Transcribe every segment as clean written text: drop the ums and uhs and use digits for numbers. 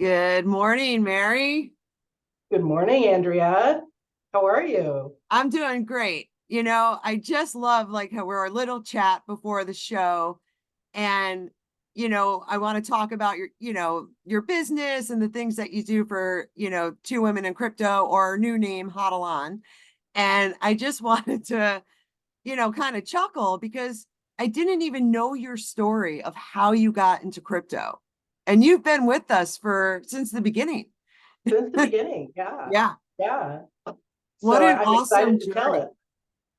Good morning, Mary. Good morning, Andrea. How are you? I'm doing great. I just love like how we're a little chat before the show. And, I want to talk about your business and the things that you do for, Two Women in Crypto or our new name, Hodl. And I just wanted to, kind of chuckle because I didn't even know your story of how you got into crypto. And you've been with us for since the beginning. Since the beginning, yeah, Yeah. yeah. What So an I'm awesome excited to tell journey. it.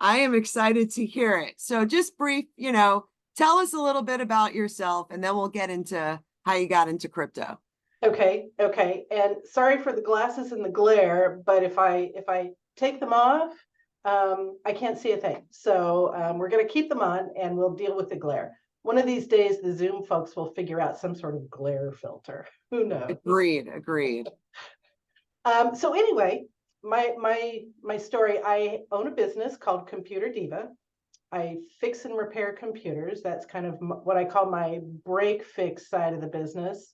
I am excited to hear it. So just brief, tell us a little bit about yourself and then we'll get into how you got into crypto. Okay, okay. And sorry for the glasses and the glare, but if I take them off, I can't see a thing. So we're going to keep them on, and we'll deal with the glare. One of these days, the Zoom folks will figure out some sort of glare filter. Who knows? Agreed, agreed. So anyway, my story. I own a business called Computer Diva. I fix and repair computers. That's kind of what I call my break fix side of the business.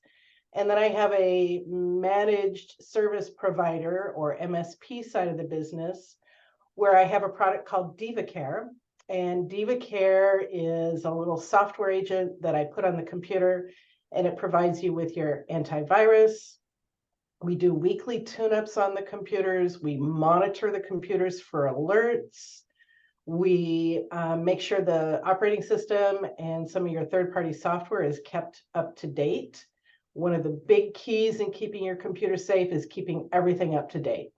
And then I have a managed service provider or MSP side of the business where I have a product called Diva Care. And Diva Care is a little software agent that I put on the computer, and it provides you with your antivirus. We do weekly tune-ups on the computers. We monitor the computers for alerts. We make sure the operating system and some of your third-party software is kept up to date. One of the big keys in keeping your computer safe is keeping everything up to date.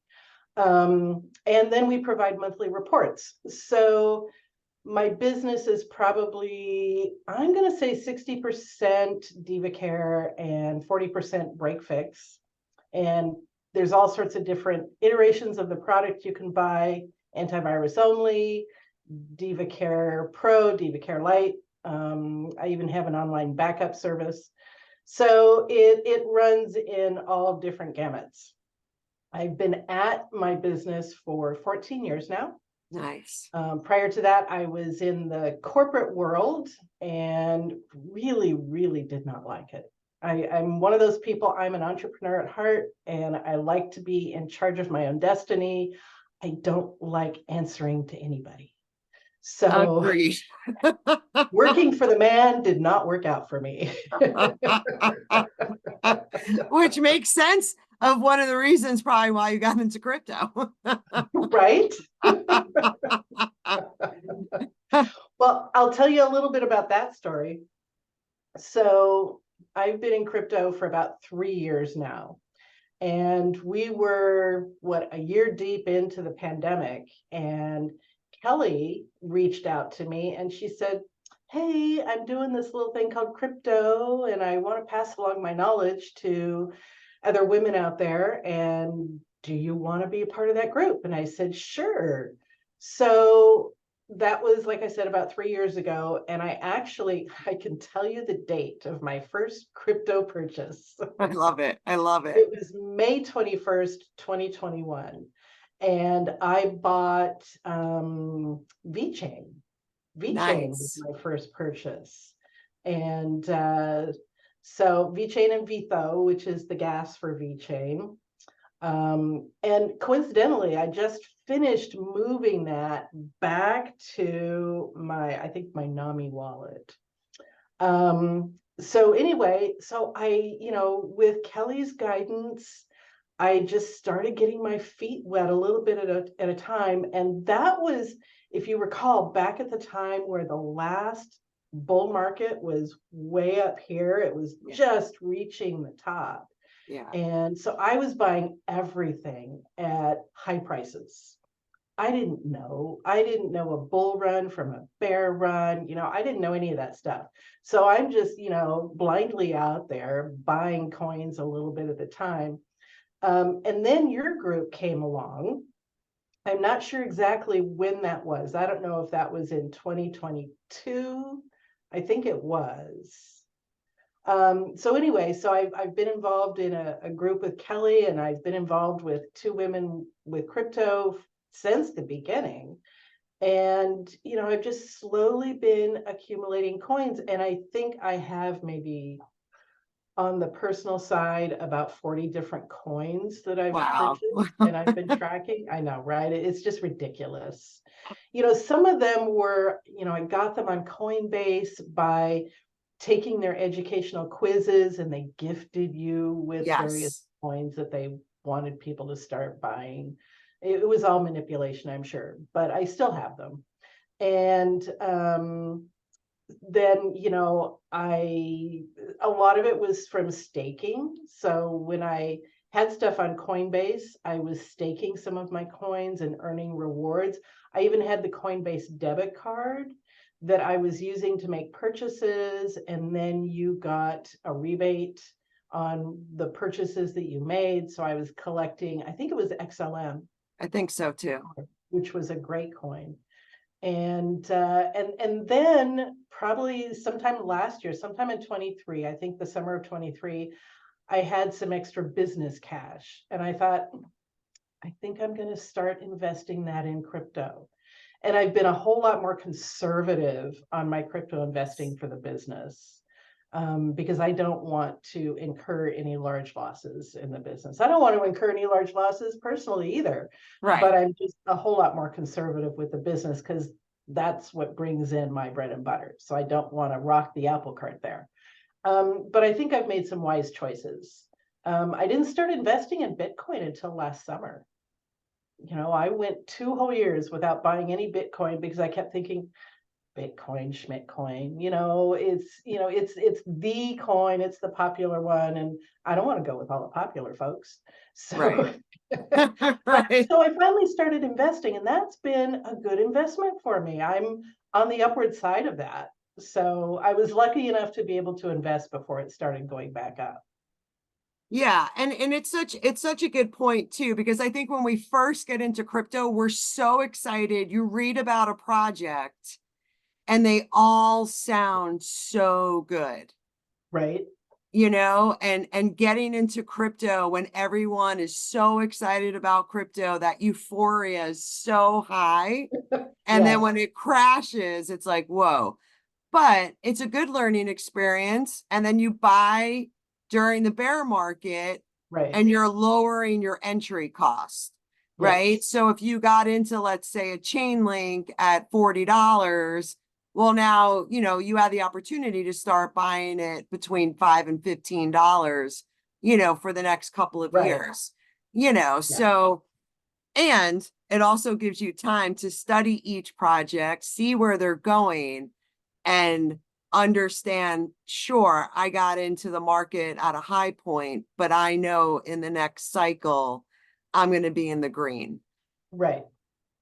And then we provide monthly reports. So my business is probably, I'm going to say 60% Diva Care and 40% break fix. And there's all sorts of different iterations of the product you can buy: antivirus only, Diva Care Pro, Diva Care Lite. I even have an online backup service. So it runs in all different gamuts. I've been at my business for 14 years now. Nice. Prior to that, I was in the corporate world and really, really did not like it. I'm one of those people. I'm an entrepreneur at heart, and I like to be in charge of my own destiny. I don't like answering to anybody. So Agreed. working for the man did not work out for me. Which makes sense of one of the reasons probably why you got into crypto. Right? Well, I'll tell you a little bit about that story. So I've been in crypto for about 3 years now. And we were, a year deep into the pandemic. And Kelly reached out to me and she said, "Hey, I'm doing this little thing called crypto, and I want to pass along my knowledge to other women out there. And do you want to be a part of that group?" And I said, "Sure." So that was, like I said, about 3 years ago. And I can tell you the date of my first crypto purchase. I love it. I love it. It was May 21st, 2021. And I bought VeChain. VeChain was Nice. my first purchase. And so VeChain and Vitho, which is the gas for VeChain. And coincidentally, I just finished moving that back to I think my NAMI wallet. So anyway, so with Kelly's guidance, I just started getting my feet wet a little bit at a time. And that was, if you recall, back at the time where the last bull market was way up here. It was just reaching the top. Yeah. And so I was buying everything at high prices. I didn't know. I didn't know a bull run from a bear run. I didn't know any of that stuff. So I'm just, blindly out there buying coins a little bit at a time. And then your group came along. I'm not sure exactly when that was. I don't know if that was in 2022. I think it was. So anyway, so I've been involved in a group with Kelly, and I've been involved with Two Women with Crypto since the beginning. And, I've just slowly been accumulating coins. And I think I have maybe on the personal side, about 40 different coins that I've Wow. purchased and I've been tracking. I know, right? It's just ridiculous. Some of them were, I got them on Coinbase by taking their educational quizzes, and they gifted you with various Yes, coins that they wanted people to start buying. It was all manipulation, I'm sure, but I still have them. And then I a lot of it was from staking. So when I had stuff on Coinbase, I was staking some of my coins and earning rewards. I even had the Coinbase debit card that I was using to make purchases, and then you got a rebate on the purchases that you made. So I was collecting, I think it was XLM, I think so too. which was a great coin. And then probably sometime last year, sometime in 23, I think the summer of 23, I had some extra business cash, and I thought, I think I'm going to start investing that in crypto. And I've been a whole lot more conservative on my crypto investing for the business, because I don't want to incur any large losses in the business. I don't want to incur any large losses personally either, but Right. I'm just a whole lot more conservative with the business because that's what brings in my bread and butter. So I don't want to rock the apple cart there. But I think I've made some wise choices. I didn't start investing in Bitcoin until last summer. I went 2 whole years without buying any Bitcoin because I kept thinking, Bitcoin, Schmidtcoin, it's the coin, it's the popular one, and I don't want to go with all the popular folks. Right. So, Right. so I finally started investing, and that's been a good investment for me. I'm on the upward side of that. So I was lucky enough to be able to invest before it started going back up. Yeah, and it's such a good point too, because I think when we first get into crypto, we're so excited. You read about a project and they all sound so good, Right? and getting into crypto when everyone is so excited about crypto, that euphoria is so high. And then Yes. when it crashes, it's like, whoa. But it's a good learning experience. And then you buy during the bear market Right. and you're lowering your entry cost, right? Yes. So if you got into, let's say, a chain link at $40, well, now, you have the opportunity to start buying it between $5 and $15, for the next couple of Right. years, Yeah. so, and it also gives you time to study each project, see where they're going, and understand, sure, I got into the market at a high point, but I know in the next cycle, I'm going to be in the green. Right.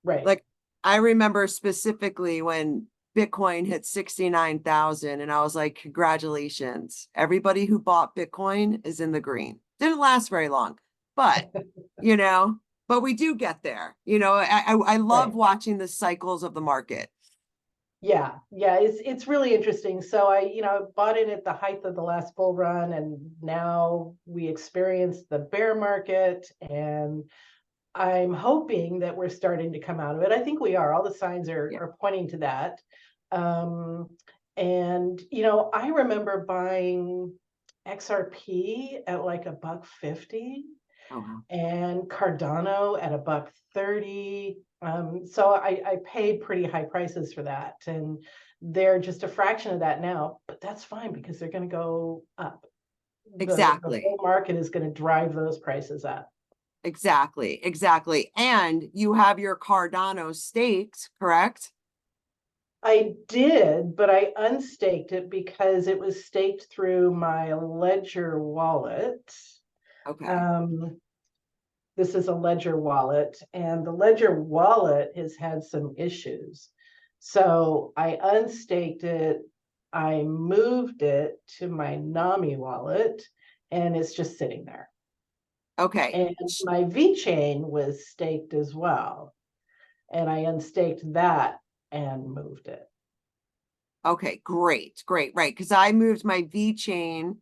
Right. Like, I remember specifically when Bitcoin hit 69,000, and I was like, congratulations. Everybody who bought Bitcoin is in the green. Didn't last very long, but, you know, but we do get there. I love Right. watching the cycles of the market. Yeah, yeah, it's really interesting. So I, bought in at the height of the last bull run, and now we experienced the bear market, and I'm hoping that we're starting to come out of it. I think we are. All the signs are Yeah. are pointing to that. Um, and I remember buying XRP at like a buck 50, Oh, wow. and Cardano at a buck 30. So I paid pretty high prices for that, and they're just a fraction of that now, but that's fine because they're going to go up. The bull Exactly. market is going to drive those prices up. Exactly. Exactly. And you have your Cardano staked, correct? I did, but I unstaked it because it was staked through my Ledger wallet. Okay. Um, this is a Ledger wallet, and the Ledger wallet has had some issues. So I unstaked it. I moved it to my NAMI wallet, and it's just sitting there. Okay. And my VeChain was staked as well, and I unstaked that and moved it. Okay. Great. Great. Right. Because I moved my VeChain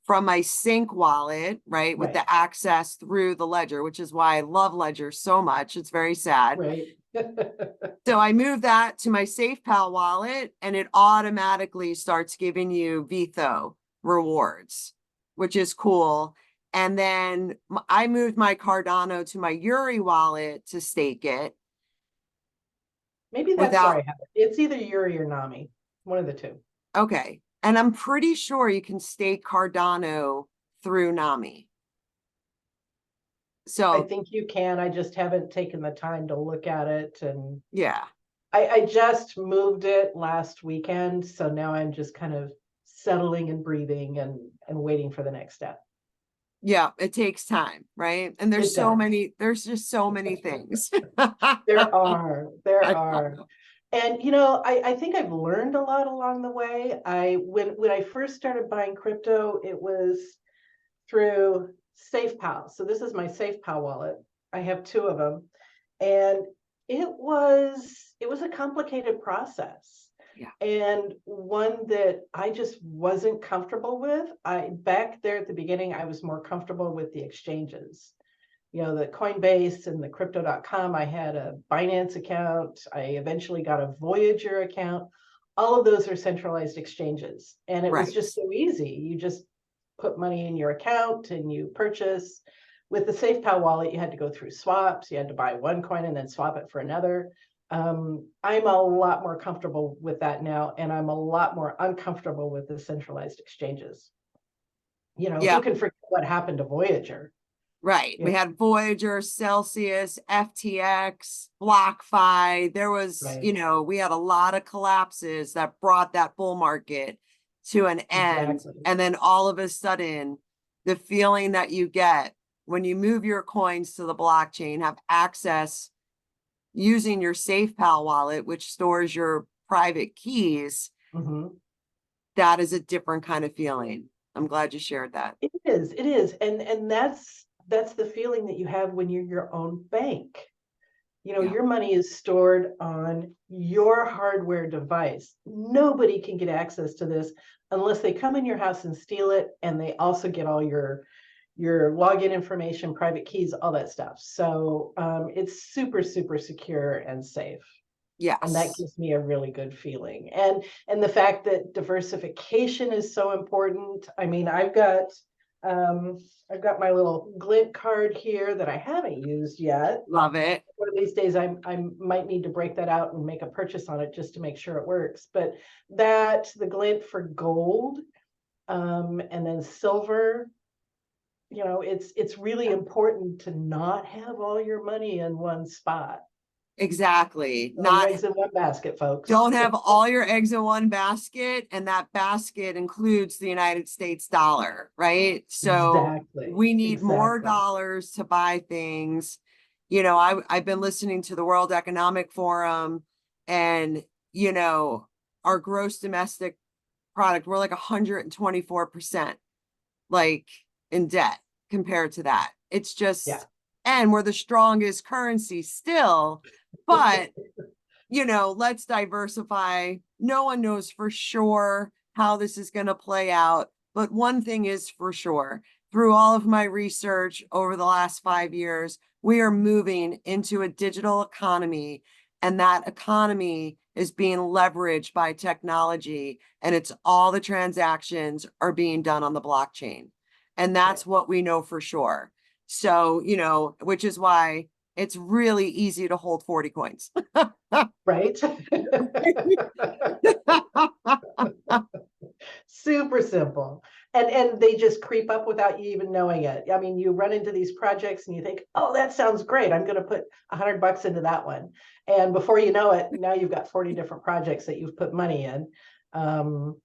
from my Sync wallet, right, with Right, the access through the Ledger, which is why I love Ledger so much. It's very sad. right. So I moved that to my SafePal wallet, and it automatically starts giving you VTHO rewards. which is cool. And then I moved my Cardano to my Yuri wallet to stake it Maybe that's where without, I have it. It's either Yuri or Nami, one of the two. okay. And I'm pretty sure you can stake Cardano through Nami. I So think you can. I just haven't taken the time to look at it. And yeah, I just moved it last weekend. So now I'm just kind of settling and breathing and waiting for the next step. yeah, it takes time, right? And It does. there's just so many things. There are, there I are. know. And I think I've learned a lot along the way. When I first started buying crypto, it was through SafePal. So this is my SafePal wallet. I have two of them, and it was a complicated process, Yeah, and one that I just wasn't comfortable with. I back there at the beginning, I was more comfortable with the exchanges. The Coinbase and the crypto.com. I had a Binance account. I eventually got a Voyager account. All of those are centralized exchanges. And it was right. just so easy. You just put money in your account and you purchase. With the SafePal wallet, you had to go through swaps. You had to buy one coin and then swap it for another. I'm a lot more comfortable with that now, and I'm a lot more uncomfortable with the centralized exchanges. Yeah, Who can forget what happened to Voyager? right. Yeah, We had Voyager, Celsius, FTX, BlockFi. There was, right. we had a lot of collapses that brought that bull market to an end. Exactly. And then all of a sudden, the feeling that you get when you move your coins to the blockchain, have access using your SafePal wallet, which stores your private keys, Mhm. that is a different kind of feeling. I'm glad you shared that. It is, and that's the feeling that you have when you're your own bank. Yeah. Your money is stored on your hardware device. Nobody can get access to this unless they come in your house and steal it, and they also get all your login information, private keys, all that stuff. So it's super, super secure and safe. And that Yes. gives me a really good feeling. And the fact that diversification is so important. I mean, I've got my little glint card here that I haven't used yet. Love it. One of these days I might need to break that out and make a purchase on it just to make sure it works. But the glint for gold, and then silver, it's really Yeah. important to not have all your money in one spot. Exactly. All your Not eggs in one basket, folks. Don't have all your eggs in one basket, and that basket includes the United States dollar, right? So Exactly. we need more Exactly. dollars to buy things. I've been listening to the World Economic Forum, and our gross domestic product, we're like 124% like in debt compared to that. It's Yeah. just, and we're the strongest currency still, but let's diversify. No one knows for sure how this is going to play out. But one thing is for sure, through all of my research over the last 5 years, we are moving into a digital economy, and that economy is being leveraged by technology, and it's all the transactions are being done on the blockchain. And Right. that's what we know for sure. So, which is why it's really easy to hold 40 coins. Right. Super simple. And they just creep up without you even knowing it. I mean, you run into these projects and you think, oh, that sounds great. I'm going to put $100 into that one. And before you know it, now you've got 40 different projects that you've put money in. Um,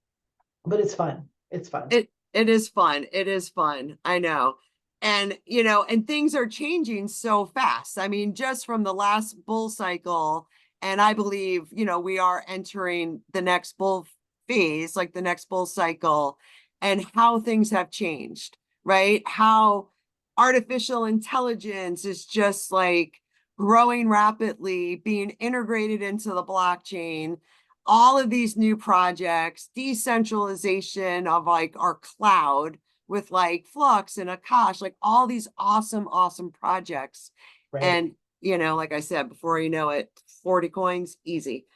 but it's fun. It's fun. It is fun. It is fun. I know. And and things are changing so fast. I mean, just from the last bull cycle, and I believe, we are entering the next bull phase, like the next bull cycle, and how things have changed, right? How artificial intelligence is just like growing rapidly, being integrated into the blockchain, all of these new projects, decentralization of like our cloud with like Flux and Akash, like all these awesome, awesome projects. Right. And, like I said, before you know it, 40 coins, easy.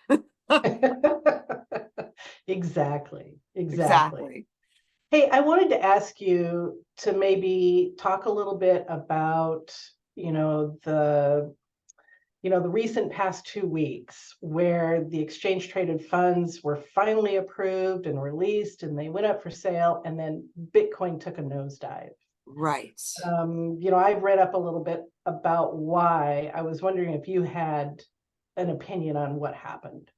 Exactly. Exactly. Exactly. Hey, I wanted to ask you to maybe talk a little bit about, you know, the the recent past 2 weeks where the exchange traded funds were finally approved and released and they went up for sale and then Bitcoin took a nosedive. Right. I've read up a little bit about why. I was wondering if you had an opinion on what happened.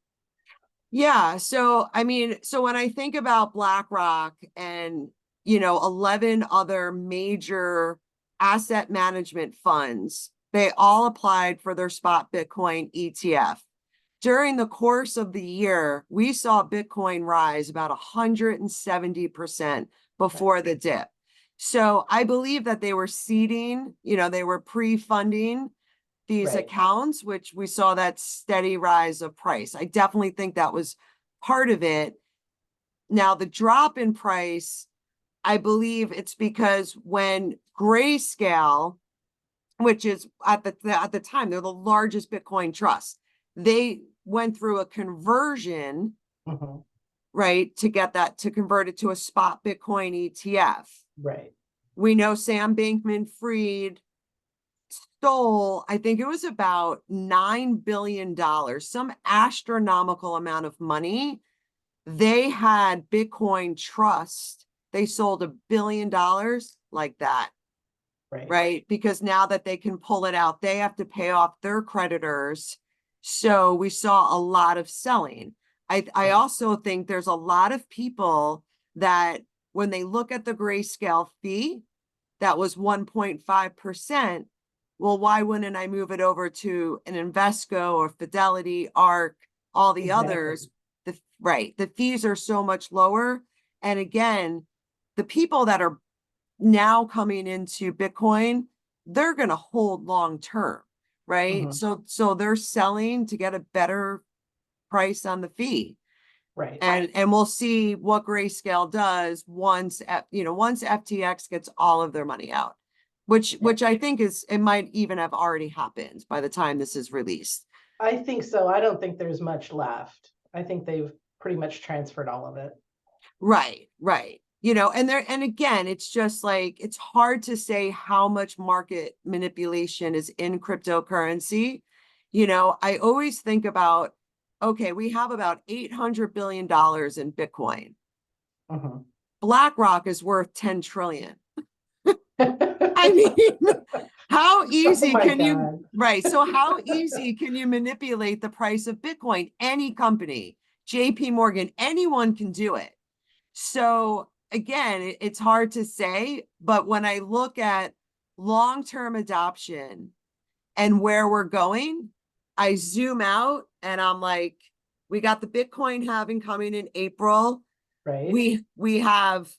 Yeah. So, I mean, so when I think about BlackRock and, 11 other major asset management funds, they all applied for their spot Bitcoin ETF. During the course of the year, we saw Bitcoin rise about 170% Right, before the dip. So I believe that they were seeding, they were pre-funding these right, accounts, which we saw that steady rise of price. I definitely think that was part of it. Now, the drop in price, I believe it's because when Grayscale, which is at the time, they're the largest Bitcoin trust, they went through a conversion, mhm, right, to get that to convert it to a spot Bitcoin ETF. right, We know Sam Bankman Fried stole, I think it was about $9 billion, some astronomical amount of money. They had Bitcoin Trust. They sold $1 billion like that, right, right? Because now that they can pull it out, they have to pay off their creditors. So we saw a lot of selling. I right, also think there's a lot of people that when they look at the Grayscale fee, that was 1.5%. Well, why wouldn't I move it over to an Invesco or Fidelity, ARC, all the exactly. others? The fees are so much lower. And again, the people that are now coming into Bitcoin, they're going to hold long term, right? Mhm, So they're selling to get a better price on the fee. right, And we'll see what Grayscale does once FTX gets all of their money out, which yeah. which I think is it might even have already happened by the time this is released. I think so. I don't think there's much left. I think they've pretty much transferred all of it. Right, right. And again, it's just like it's hard to say how much market manipulation is in cryptocurrency. I always think about, okay, we have about $800 billion in Bitcoin. Mhm. BlackRock is worth 10 trillion. I mean, how Oh easy my can you, God. right? So how easy can you manipulate the price of Bitcoin? Any company, JP Morgan, anyone can do it. So again, it's hard to say, but when I look at long-term adoption and where we're going, I zoom out and I'm like, we got the Bitcoin halving coming in April. Right. We have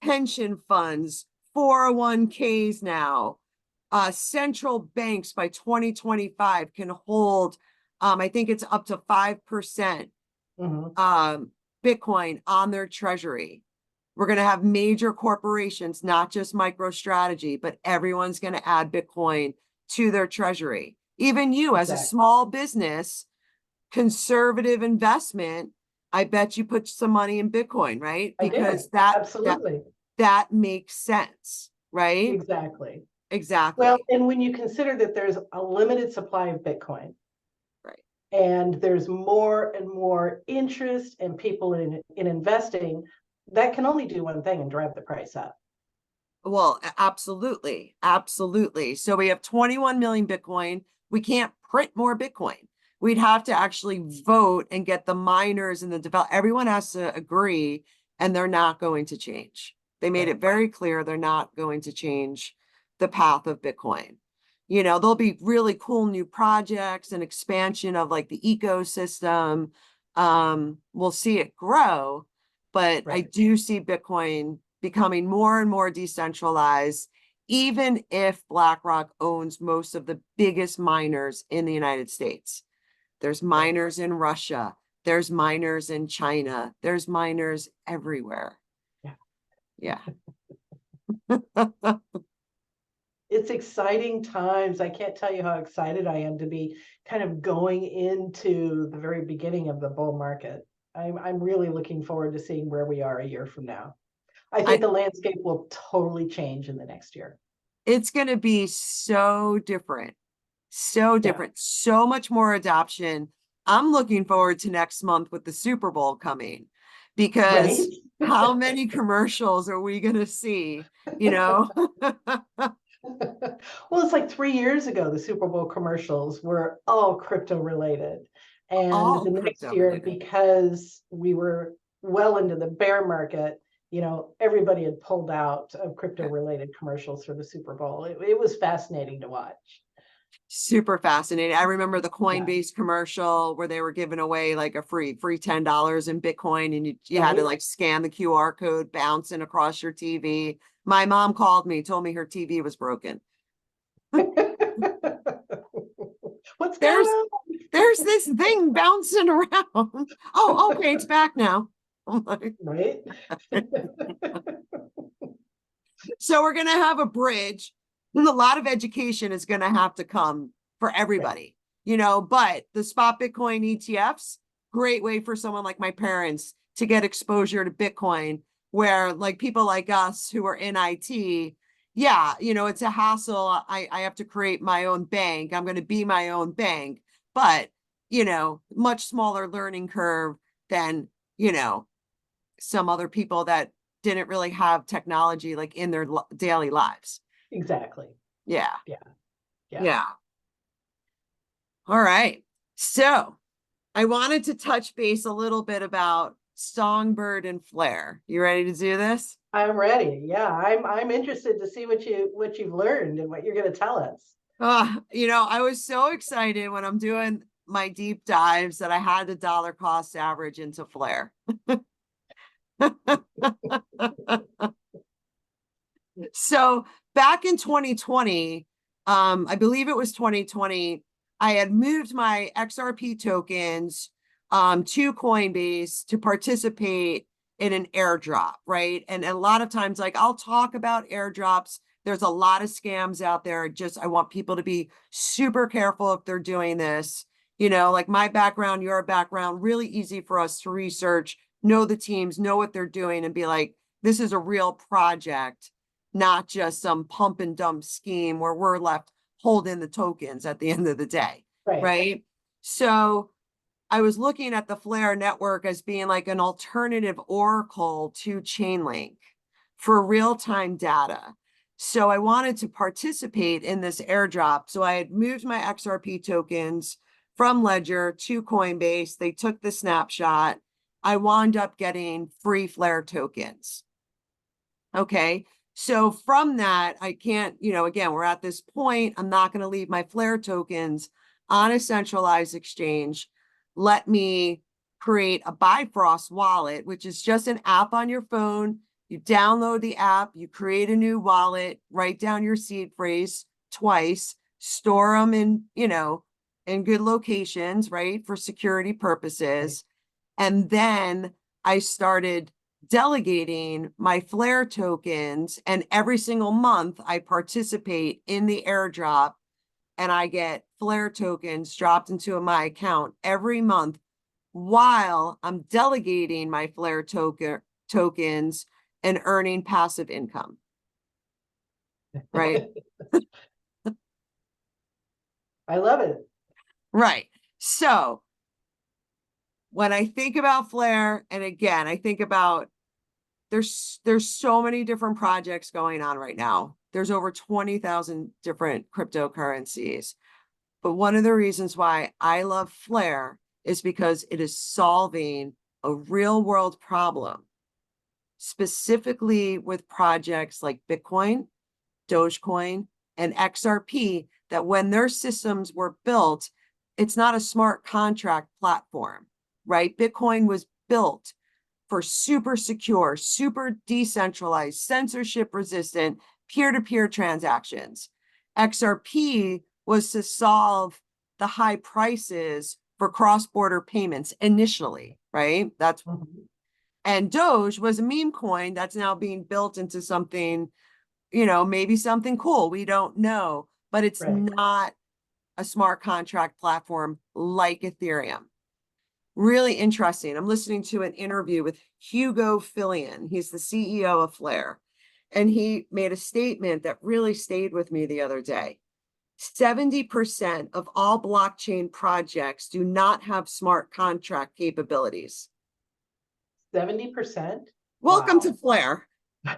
pension funds, 401ks now. Central banks by 2025 can hold, I think it's up to 5% Mhm. um, Bitcoin on their treasury. We're going to have major corporations, not just MicroStrategy, but everyone's going to add Bitcoin to their treasury. Even you, as a Exactly. small business, conservative investment, I bet you put some money in Bitcoin, right? I did. Because that Absolutely. that makes sense, right? Exactly. Well, Exactly. and when you consider that there's a limited supply of Bitcoin Right. and there's more and more interest and people in investing, that can only do one thing and drive the price up. Well, absolutely. Absolutely. So we have 21 million Bitcoin. We can't print more Bitcoin. We'd have to actually vote and get the miners and the develop. Everyone has to agree, and they're not going to change. They made Right. it very clear they're not going to change the path of Bitcoin. There'll be really cool new projects and expansion of like the ecosystem. We'll see it grow, but I Right. do see Bitcoin becoming more and more decentralized, even if BlackRock owns most of the biggest miners in the United States. There's Right. miners in Russia, there's miners in China, there's miners everywhere. Yeah. Yeah. It's exciting times. I can't tell you how excited I am to be kind of going into the very beginning of the bull market. I'm really looking forward to seeing where we are a year from now. I think I the landscape will totally change in the next year. it's going to be so different. So Yeah, different, so much more adoption. I'm looking forward to next month with the Super Bowl coming right. because how many commercials are we going to see? You know, Well, it's like 3 years ago, the Super Bowl commercials were all crypto related. And all the next crypto year, related. because we were well into the bear market, everybody had pulled out of crypto related commercials for the Super Bowl. It was fascinating to watch. Super fascinating. I remember the Yeah, Coinbase commercial where they were giving away like a free $10 in Bitcoin and you had to right. like scan the QR code bouncing across your TV. My mom called me, told me her TV was broken. What's going There's on? there's this thing bouncing around. Oh, okay, it's back now. I'm like, Right. so we're gonna have a bridge, and a lot of education is gonna have to come for Right. everybody, but the spot Bitcoin ETFs, great way for someone like my parents to get exposure to Bitcoin, where like people like us who are in IT, yeah, it's a hassle. I have to create my own bank. I'm gonna be my own bank, but much smaller learning curve than, you know, some other people that didn't really have technology like in their daily lives. Exactly. Yeah. Yeah. Yeah. Yeah. All right. So I wanted to touch base a little bit about Songbird and Flare. You ready to do this? I'm ready. Yeah, I'm interested to see what you've learned and what you're going to tell us. I was so excited when I'm doing my deep dives that I had the dollar cost average into Flare. So back in 2020, I believe it was 2020, I had moved my XRP tokens to Coinbase to participate in an airdrop, right? And a lot of times, like I'll talk about airdrops. There's a lot of scams out there. I want people to be super careful if they're doing this. Like my background, your background, really easy for us to research, know the teams, know what they're doing, and be like, this is a real project, not just some pump and dump scheme where we're left holding the tokens at the end of the day, Right. right? So I was looking at the Flare network as being like an alternative oracle to Chainlink for real-time data. So I wanted to participate in this airdrop. So I had moved my XRP tokens from Ledger to Coinbase. They took the snapshot. I wound up getting free Flare tokens. Okay. So from that, I can't, again, we're at this point. I'm not going to leave my Flare tokens on a centralized exchange. Let me create a Bifrost wallet, which is just an app on your phone. You download the app, you create a new wallet, write down your seed phrase twice, store them in good locations, right? For security Right. purposes. And then I started delegating my Flare tokens. And every single month, I participate in the airdrop and I get Flare tokens dropped into my account every month while I'm delegating my Flare tokens and earning passive income. Right. I love it. Right. So when I think about Flare, and again, I think about there's so many different projects going on right now. There's over 20,000 different cryptocurrencies. But one of the reasons why I love Flare is because it is solving a real world problem, specifically with projects like Bitcoin, Dogecoin, and XRP, that when their systems were built, it's not a smart contract platform, right? Bitcoin was built for super secure, super decentralized, censorship resistant, peer to peer transactions. XRP was to solve the high prices for cross border payments initially, right? Mhm. And Doge was a meme coin that's now being built into something, maybe something cool. We don't know, but it's Right. not a smart contract platform like Ethereum. really interesting. I'm listening to an interview with Hugo Fillion. He's the CEO of Flare. And he made a statement that really stayed with me the other day. 70% of all blockchain projects do not have smart contract capabilities. 70%? Welcome to Wow. Flare.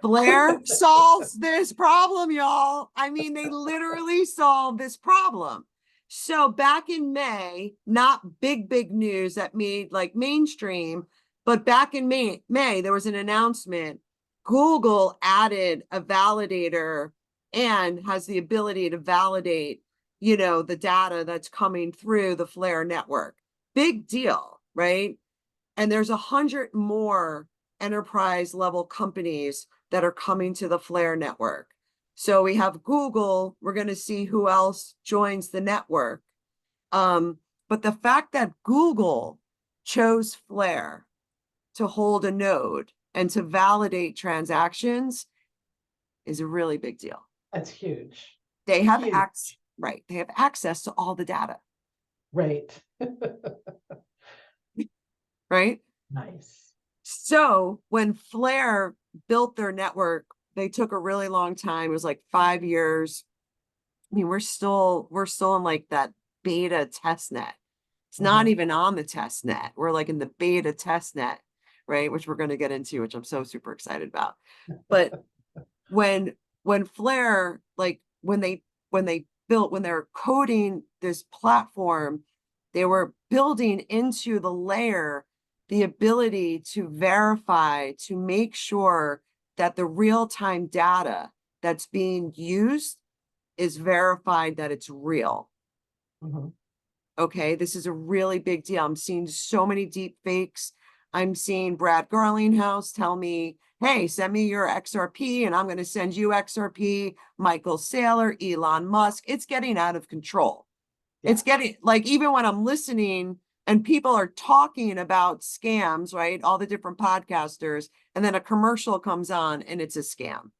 Flare solves this problem, y'all. I mean, they literally solve this problem. So back in May, not big news that made like mainstream, but back in May, there was an announcement. Google added a validator and has the ability to validate, the data that's coming through the Flare network. Big deal, right? And there's 100 more enterprise level companies that are coming to the Flare network. So we have Google. We're going to see who else joins the network. But the fact that Google chose Flare to hold a node and to validate transactions is a really big deal. That's huge. They have Huge. right. They have access to all the data, Right. right? Nice. So when Flare built their network, they took a really long time. It was like 5 years. I mean, we're still in like that beta test net. It's not even on the test net. We're like in the beta test net, right? Which we're going to get into, which I'm so super excited about. But when Flare, like when they're coding this platform, they were building into the layer the ability to verify, to make sure that the real-time data that's being used is verified that it's real. Okay, this is a really big deal. I'm seeing so many deep fakes. I'm seeing Brad Garlinghouse tell me, hey, send me your XRP and I'm going to send you XRP. Michael Saylor, Elon Musk. It's getting out of control. Yeah. It's getting like, even when I'm listening and people are talking about scams, right? All the different podcasters, and then a commercial comes on and it's a scam.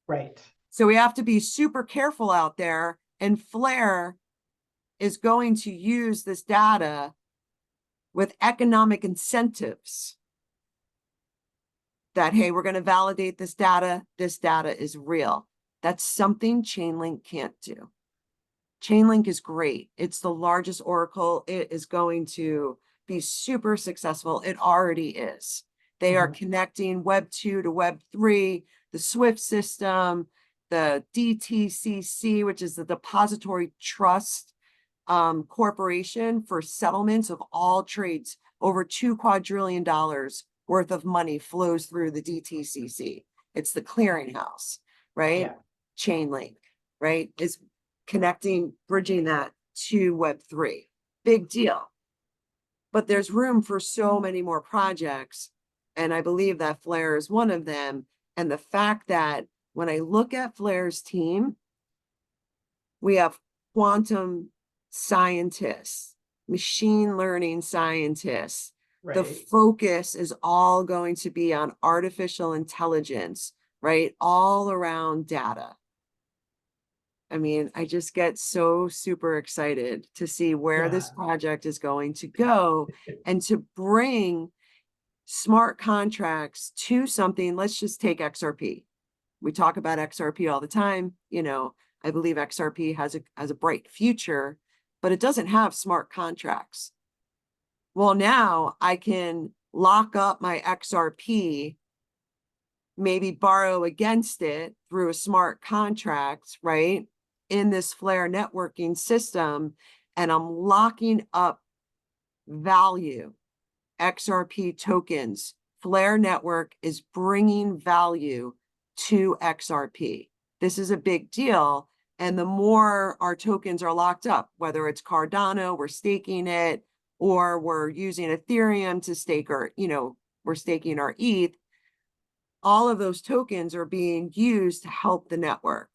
Right. So we have to be super careful out there. And Flare is going to use this data with economic incentives that, hey, we're going to validate this data. This data is real. That's something Chainlink can't do. Chainlink is great. It's the largest Oracle. It is going to be super successful. It already is. They are connecting Web 2 to Web 3, the SWIFT system, the DTCC, which is the Depository Trust Corporation for settlements of all trades. Over $2 quadrillion worth of money flows through the DTCC. It's the clearinghouse, right? Yeah. Chainlink, right? Is connecting, bridging that to Web3. Big deal. But there's room for so many more projects. And I believe that Flare is one of them. And the fact that when I look at Flare's team, we have quantum scientists, machine learning scientists. The Right. focus is all going to be on artificial intelligence, right? All around data. I mean, I just get so super excited to see where this Yeah. project is going to go and to bring smart contracts to something. Let's just take XRP. We talk about XRP all the time. I believe XRP has a bright future, but it doesn't have smart contracts. Well, now I can lock up my XRP, maybe borrow against it through a smart contract, right? In this Flare networking system, and I'm locking up value, XRP tokens. Flare network is bringing value to XRP. This is a big deal. And the more our tokens are locked up, whether it's Cardano, we're staking it, or we're using Ethereum to stake our, we're staking our ETH, all of those tokens are being used to help the network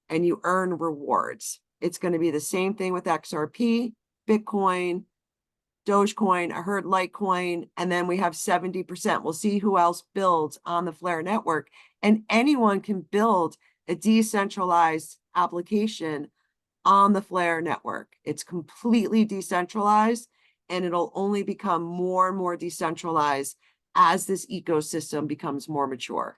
and you earn rewards. It's going to be the same thing with XRP, Bitcoin, Dogecoin. I heard Litecoin, and then we have 70%. We'll see who else builds on the Flare network. And anyone can build a decentralized application on the Flare network. It's completely decentralized. and it'll only become more and more decentralized as this ecosystem becomes more mature.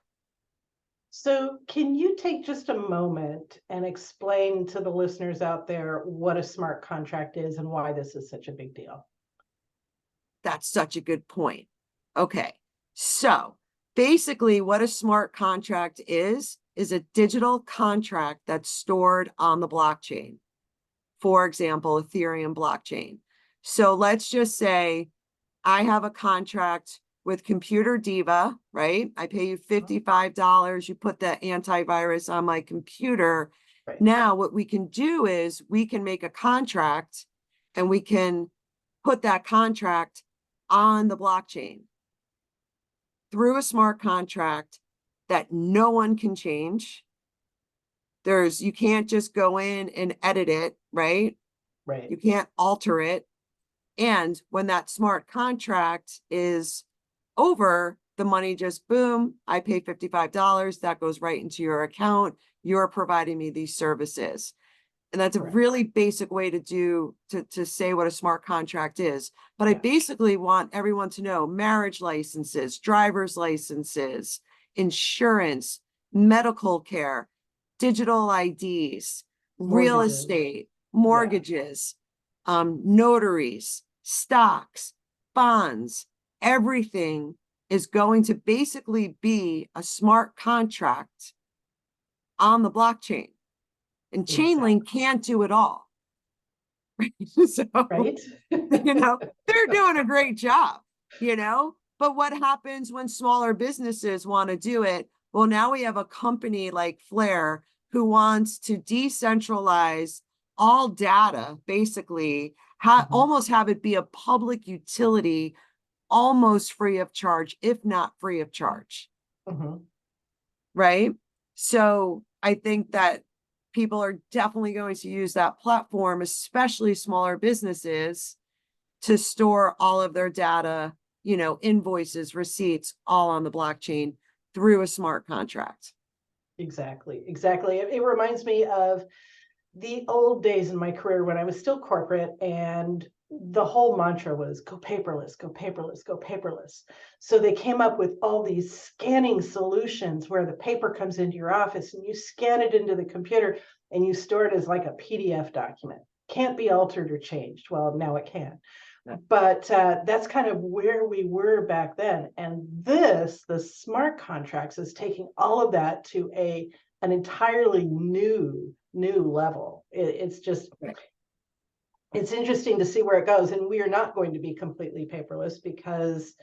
So, can you take just a moment and explain to the listeners out there what a smart contract is and why this is such a big deal? That's such a good point. Okay. So basically, what a smart contract is a digital contract that's stored on the blockchain. For example, Ethereum blockchain. So let's just say I have a contract with Computer Diva, right? I pay you $55. You put the antivirus on my computer. Right. Now, what we can do is we can make a contract and we can put that contract on the blockchain through a smart contract that no one can change. You can't just go in and edit it, right? Right. You can't alter it. And when that smart contract is over, the money just boom, I pay $55. That goes right into your account. You're providing me these services. And that's a Correct. really basic way to say what a smart contract is. But I Yeah. basically want everyone to know marriage licenses, driver's licenses, insurance, medical care, digital IDs, real Mortgages. estate, Yeah. mortgages, notaries, stocks, bonds, everything is going to basically be a smart contract on the blockchain. And Chainlink can't do it all. So, Right. they're doing a great job, but what happens when smaller businesses want to do it? Well, now we have a company like Flare who wants to decentralize all data, basically, almost have it be a public utility, almost free of charge, if not free of charge. Mhm. Right? So I think that people are definitely going to use that platform, especially smaller businesses, to store all of their data, invoices, receipts, all on the blockchain through a smart contract. Exactly. Exactly. It reminds me of the old days in my career when I was still corporate, and the whole mantra was go paperless, go paperless, go paperless. So they came up with all these scanning solutions where the paper comes into your office and you scan it into the computer and you store it as like a PDF document. Can't be altered or changed. Well, now it can. But that's kind of where we were back then. And the smart contracts, is taking all of that to an entirely new level. It's just, it's interesting to see where it goes. And we are not going to be completely paperless because,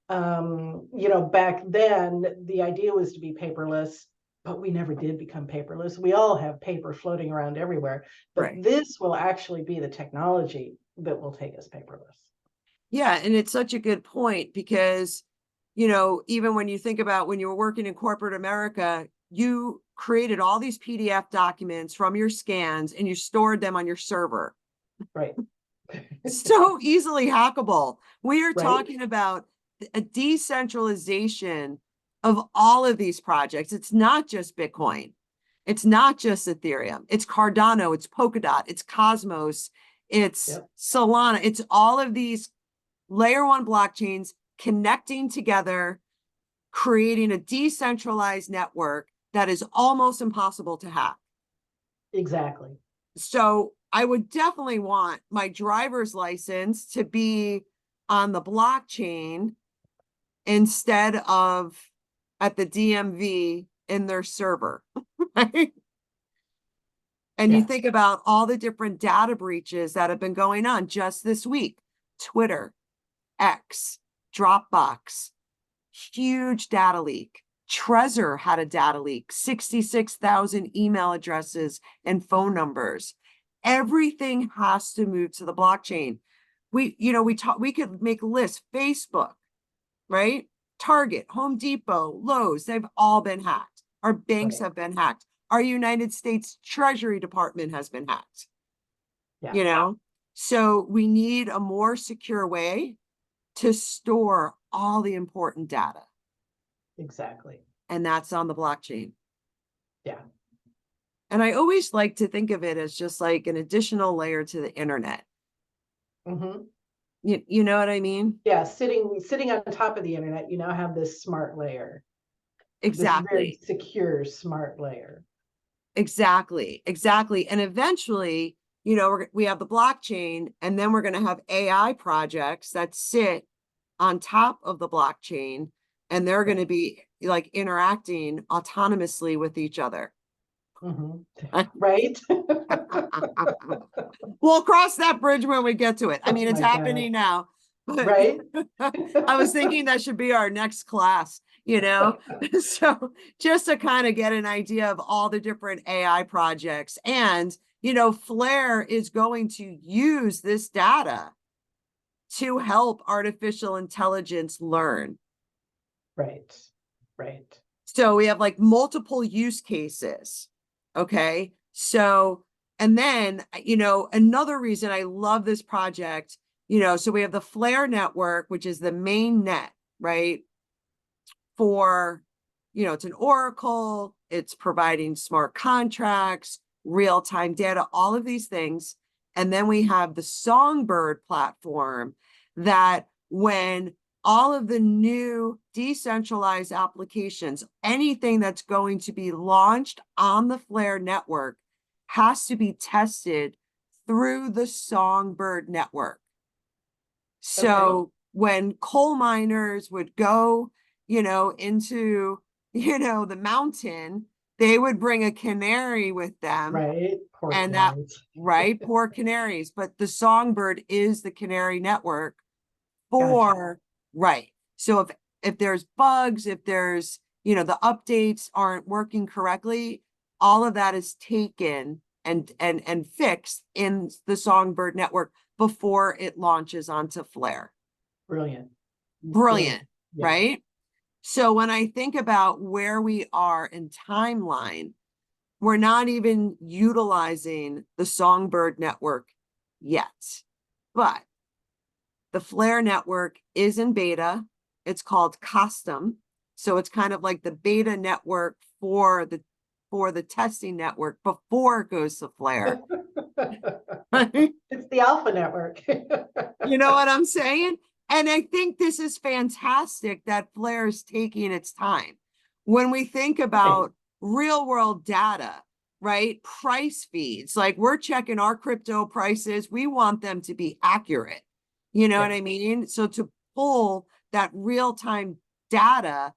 back then the idea was to be paperless, but we never did become paperless. We all have paper floating around everywhere, but this will actually be the technology that will take us paperless. Yeah, and it's such a good point because, even when you think about when you were working in corporate America, you created all these PDF documents from your scans and you stored them on your server. Right. So easily hackable. We are Right. talking about a decentralization of all of these projects. It's not just Bitcoin. It's not just Ethereum. It's Cardano, it's Polkadot, it's Cosmos, it's Solana. It's all of these layer one blockchains connecting together, creating a decentralized network that is almost impossible to hack. Exactly. So I would definitely want my driver's license to be on the blockchain instead of at the DMV in their server, right? And you think about all the different data breaches that have been going on just this week. Twitter, X, Dropbox, huge data leak. Trezor had a data leak, 66,000 email addresses and phone numbers. Everything has to move to the blockchain. We could make lists, Facebook, right? Target, Home Depot, Lowe's, they've all been hacked. Our banks have been hacked. Our United States Treasury Department has been hacked. So we need a more secure way to store all the important data. Exactly. And that's on the blockchain. Yeah. And I always like to think of it as just like an additional layer to the internet. Mm-hmm. You know what I mean? Yeah, sitting on top of the internet, you now have this smart layer, this very Exactly. secure smart layer. Exactly. Exactly. And eventually, you know, we have the blockchain, and then we're going to have AI projects that sit on top of the blockchain, and they're going to be like interacting autonomously with each other. Mhm. Right? We'll cross that bridge when we get to it. I Oh mean, it's my God. happening now, but Right? I was thinking that should be our next class, you know? So just to kind of get an idea of all the different AI projects. And, you know, Flare is going to use this data to help artificial intelligence learn. Right. Right. So we have like multiple use cases. Okay. So, and then, you know, another reason I love this project, you know, so we have the Flare network, which is the main net, right? For, you know, it's an Oracle, it's providing smart contracts, real-time data, all of these things. And then we have the Songbird platform that when all of the new decentralized applications, anything that's going to be launched on the Flare network has to be tested through the Songbird network. Okay. So when coal miners would go, you know, into, you know, the mountain, they would bring a canary with them. Right. Poor And that, canaries. right, poor canaries. But the Songbird is the canary network Gotcha. for, right. So if there's bugs, if there's, you know, the updates aren't working correctly, all of that is taken and fixed in the Songbird network before it launches onto Flare. Brilliant. Brilliant, Brilliant. Yeah. right? So when I think about where we are in timeline, we're not even utilizing the Songbird network yet. But the Flare network is in beta. It's called Custom. So it's kind of like the beta network for the testing network before it goes to Flare. It's the alpha network. You know what I'm saying? And I think this is fantastic that Flare is taking its time. When we think Right. about real world data, right? Price feeds, like we're checking our crypto prices, we want them to be accurate. You know what Yeah. I mean? So to pull that real time data,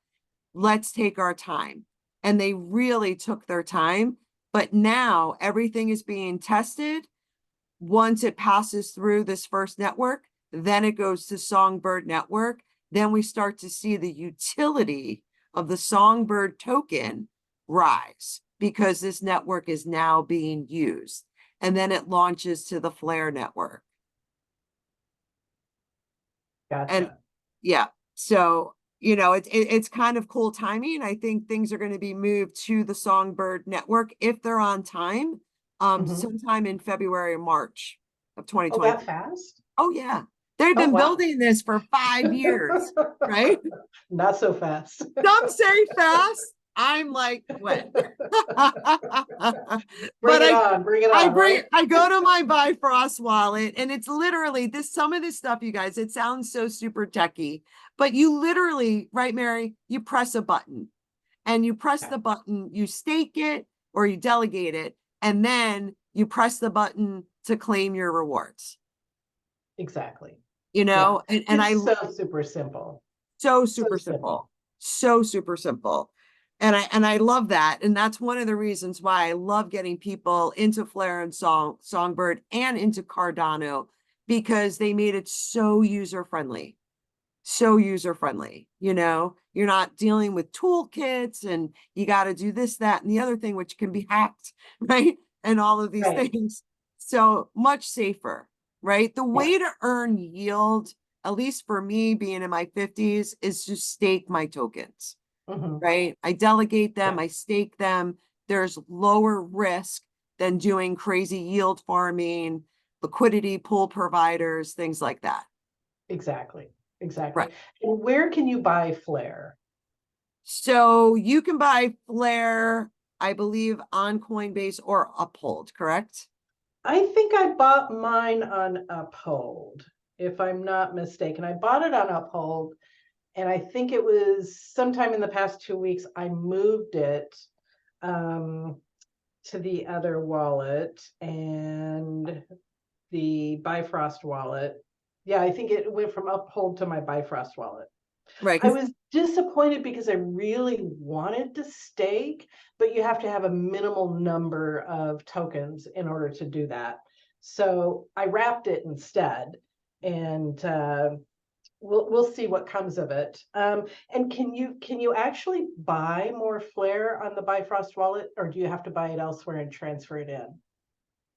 let's take our time. And they really took their time. But now everything is being tested. Once it passes through this first network, then it goes to Songbird network. Then we start to see the utility of the Songbird token rise because this network is now being used. And then it launches to the Flare network. And Gotcha. yeah, so you know, it's kind of cool timing. I think things are going to be moved to the Songbird network if they're on time, Hmm. sometime in February or March of Oh, 2020. that fast? Oh yeah. They've Oh, been wow. building this for 5 years, right? Not so fast. Some say fast. I'm like, when? But Bring it on. Bring it on, right? I go to my Bifrost wallet, and it's literally this, some of this stuff, you guys, it sounds so super techy, but you literally, right, Mary, you press a button, and you press Yeah, the button, you stake it or you delegate it, and then you press the button to claim your rewards, exactly. you Yeah. know, and I It's so super simple. so So super simple. simple, so super simple. And I love that. And that's one of the reasons why I love getting people into Flare and Songbird and into Cardano, because they made it so user friendly. So user friendly. You know, you're not dealing with toolkits and you got to do this, that, and the other thing, which can be hacked, right? And all of these Right. things. So much safer, right? The Yeah. way to earn yield, at least for me being in my 50s, is to stake my tokens, Hmm. right? I delegate them, Yeah. I stake them. There's lower risk than doing crazy yield farming, liquidity pool providers, things like that. Exactly. Right. Exactly. And where can you buy Flare? So you can buy Flare, I believe, on Coinbase or Uphold, correct? I think I bought mine on Uphold. if I'm not mistaken. I bought it on Uphold, and I think it was sometime in the past 2 weeks, I moved it to the other wallet and the Bifrost wallet. Yeah, I think it went from Uphold to my Bifrost wallet. Right. I was disappointed because I really wanted to stake, but you have to have a minimal number of tokens in order to do that. So I wrapped it instead, and we'll see what comes of it. And can you actually buy more Flare on the Bifrost wallet, or do you have to buy it elsewhere and transfer it in?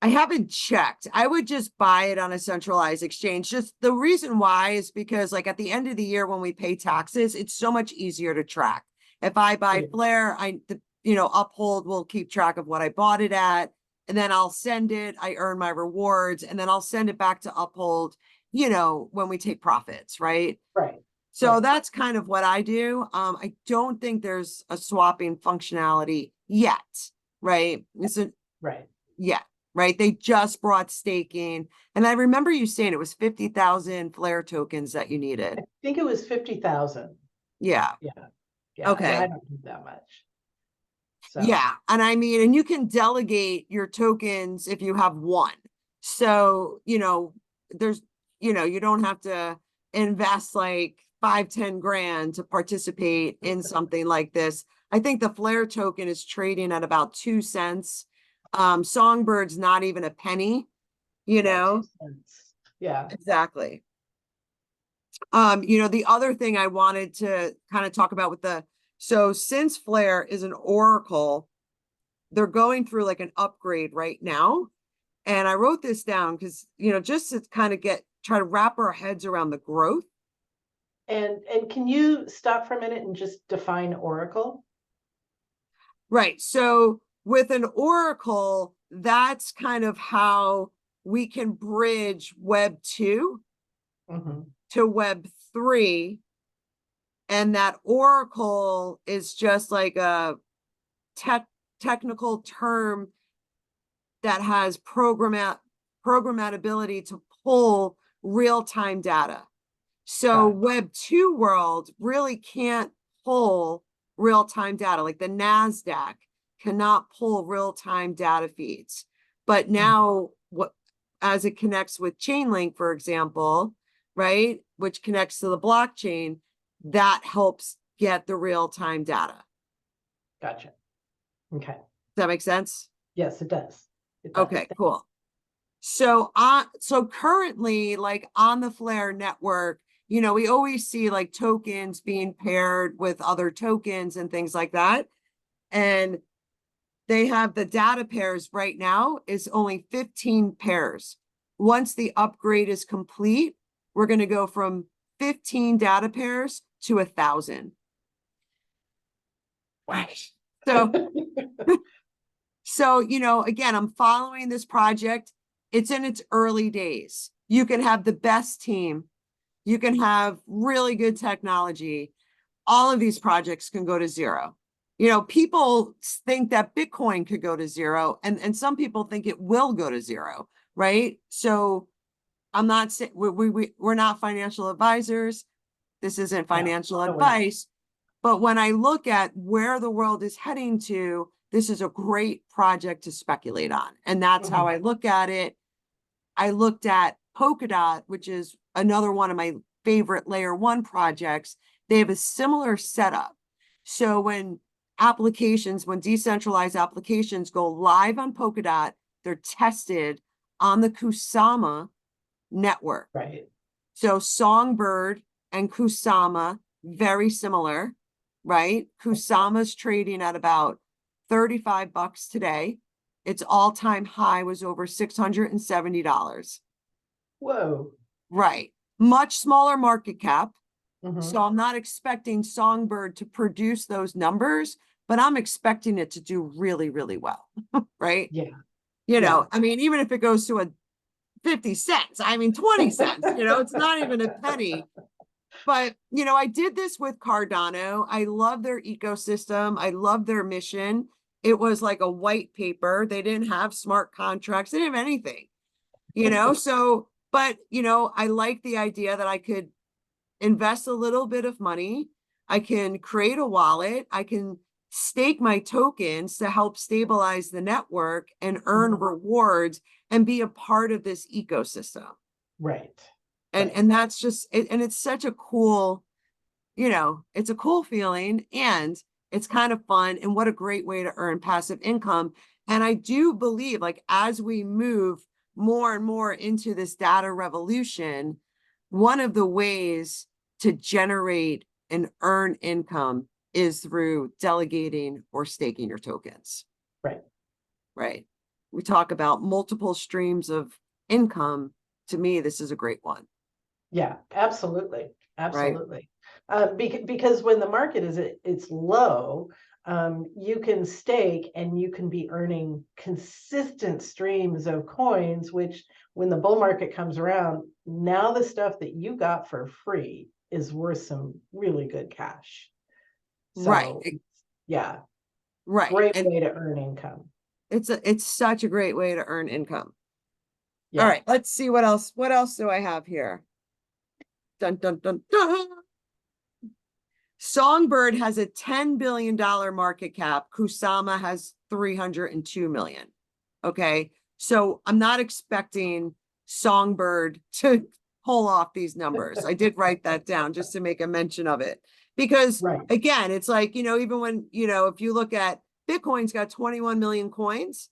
I haven't checked. I would just buy it on a centralized exchange. Just the reason why is because like at the end of the year when we pay taxes, it's so much easier to track. If I buy Flare, Uphold will keep track of what I bought it at, and then I'll send it, I earn my rewards, and then I'll send it back to Uphold, when we take profits, right? Right, So right, that's kind of what I do. I don't think there's a swapping functionality yet, right? It's a right. yeah, right. They just brought staking. And I remember you saying it was 50,000 Flare tokens that you I needed. think it was 50,000. Yeah. Yeah, yeah, and I Okay. don't need that much. So, Yeah. And I mean, and you can delegate your tokens if you have one. So, there's, you don't have to invest like 5, 10 grand to participate in something like this. I think the Flare token is trading at about 2 cents. Songbird's not even a penny, you yeah, know? 2 cents. Yeah. Exactly. The other thing I wanted to kind of talk about so since Flare is an Oracle, they're going through like an upgrade right now. And I wrote this down because, just to kind of try to wrap our heads around the growth. And can you stop for a minute and just define Oracle? Right. So with an Oracle, that's kind of how we can bridge Web 2 Mhm. to Web 3. And that Oracle is just like a technical term that has programmability to pull real-time data. So Got it. Web 2 world really can't pull real-time data. Like the NASDAQ cannot pull real-time data feeds. But Mhm. now as it connects with Chainlink, for example, right, which connects to the blockchain, that helps get the real-time data. Gotcha. Okay. Does that make sense? Yes, it does. It does. Okay, cool. So currently, like on the Flare network, we always see like tokens being paired with other tokens and things like that. And they have the data pairs right now is only 15 pairs. Once the upgrade is complete, we're going to go from 15 data pairs to 1,000. Right. So again, I'm following this project. It's in its early days. You can have the best team. You can have really good technology. All of these projects can go to zero. People think that Bitcoin could go to zero, and some people think it will go to zero, right? So I'm not saying we're not financial advisors. This isn't No, financial no, we're not. advice. But when I look at where the world is heading to, this is a great project to speculate on. And that's how Mhm. I look at it. I looked at Polkadot, which is another one of my favorite layer one projects. They have a similar setup. So when decentralized applications go live on Polkadot, they're tested on the Kusama network. Right. So Songbird and Kusama, very similar, right? Kusama's trading at about $35 today. Its all-time high was over $670. Whoa. Right. Much smaller market cap. So Mhm. I'm not expecting Songbird to produce those numbers, but I'm expecting it to do really, really well. Right. Yeah. Yeah. I mean, even if it goes to a 50 cents, I mean, 20 cents, it's not even a penny. But, I did this with Cardano. I love their ecosystem. I love their mission. It was like a white paper. They didn't have smart contracts. They didn't have anything, so But, I like the idea that I could invest a little bit of money. I can create a wallet. I can stake my tokens to help stabilize the network and earn rewards and be a part of this ecosystem. Right. And that's just it, and it's such a cool, it's a cool feeling, and it's kind of fun, and what a great way to earn passive income. And I do believe, like, as we move more and more into this data revolution, one of the ways to generate and earn income is through delegating or staking your tokens. Right. Right. We talk about multiple streams of income. To me, this is a great one. Yeah, absolutely. Right. Absolutely. Because when the market it's low, you can stake and you can be earning consistent streams of coins, which when the bull market comes around, now the stuff that you got for free is worth some really good cash. Right. So yeah, Right. great And way to earn income. it's such a great way to earn income. All Yeah. right, let's see what else. What else do I have here? Dun dun dun dun. Songbird has a $10 billion market cap. Kusama has 302 million. Okay. So I'm not expecting Songbird to pull off these numbers. I did write that down just to make a mention of it. Because Right. again, it's like, even when, if you look at Bitcoin's got 21 million coins,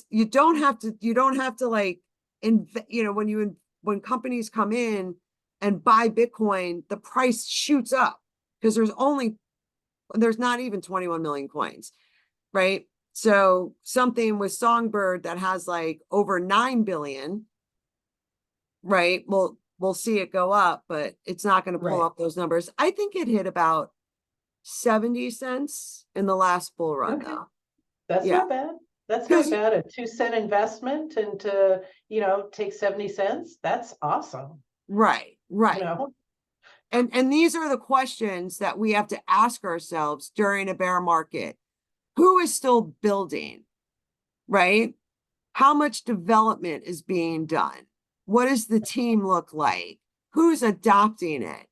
you don't have to like, when companies come in and buy Bitcoin, the price shoots up because there's not even 21 million coins, right? So something with Songbird that has like over 9 billion, right? We'll see it go up, but it's not going to pull Right. up those numbers. I think it hit about 70 cents in the last bull run, Okay. though. That's Yeah. not bad. That's not Because bad. A 2 cent investment and to, take 70 cents. That's awesome. right, You right. know? And these are the questions that we have to ask ourselves during a bear market. Who is still building, right? How much development is being done? What does the team look like? Who's adopting it?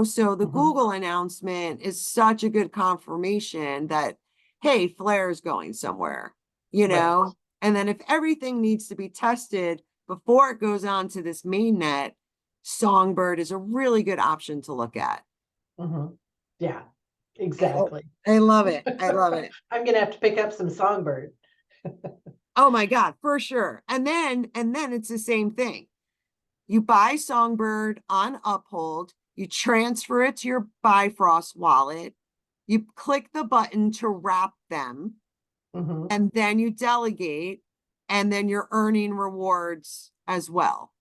So the Mhm. Google announcement is such a good confirmation that, hey, Flare is going somewhere, Right. and then if everything needs to be tested before it goes on to this main net, Songbird is a really good option to look at. Mhm. Yeah, Oh, exactly. I love it. I love it. I'm gonna have to pick up some Songbird. Oh my God, for sure. And then it's the same thing. You buy Songbird on Uphold, you transfer it to your Bifrost wallet, you click the button to wrap them, Mhm. and then you delegate, and then you're earning rewards as well.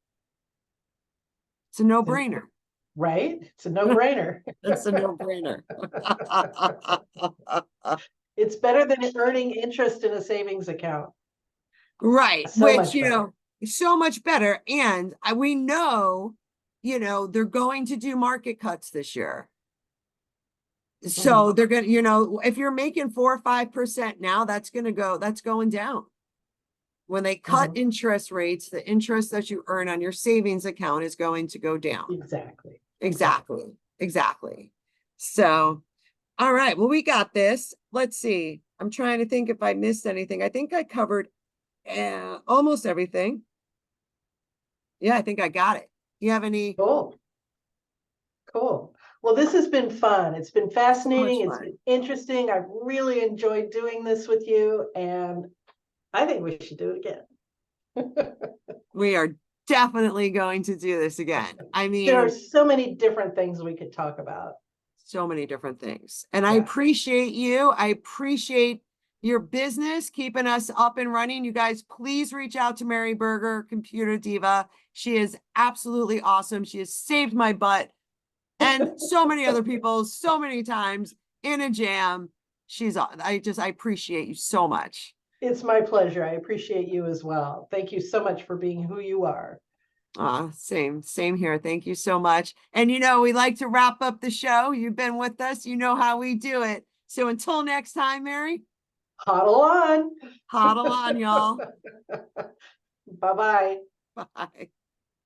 It's a no-brainer. Right? It's a no-brainer. It's a no-brainer. It's better than earning interest in a savings account. Right, So which, much better. is so much better. And we know, they're going to do market cuts this year. So Mhm. they're going to, if you're making 4 or 5% now, that's going down. When they cut Mhm. interest rates, the interest that you earn on your savings account is going to go down. Exactly. Exactly. Exactly. Exactly. So, all right. Well, we got this. Let's see. I'm trying to think if I missed anything. I think I covered almost everything. Yeah, I think I got it. You have any? Cool. Cool. Well, this has been fun. It's been So much fascinating. It's fun. been interesting. I've really enjoyed doing this with you, and I think we should do it again. We are definitely going to do this again. I There are mean, so many different things we could talk about. so many different things. And I Yeah. appreciate you. I appreciate your business keeping us up and running. You guys, please reach out to Mary Berger, Computer Diva. She is absolutely awesome. She has saved my butt and so many other people so many times in a jam. I appreciate you so much. It's my pleasure. I appreciate you as well. Thank you so much for being who you are. Same here. Thank you so much. And we like to wrap up the show. You've been with us. You know how we do it. So until next time, Mary, Huddle on. huddle on, y'all. Bye bye. Bye.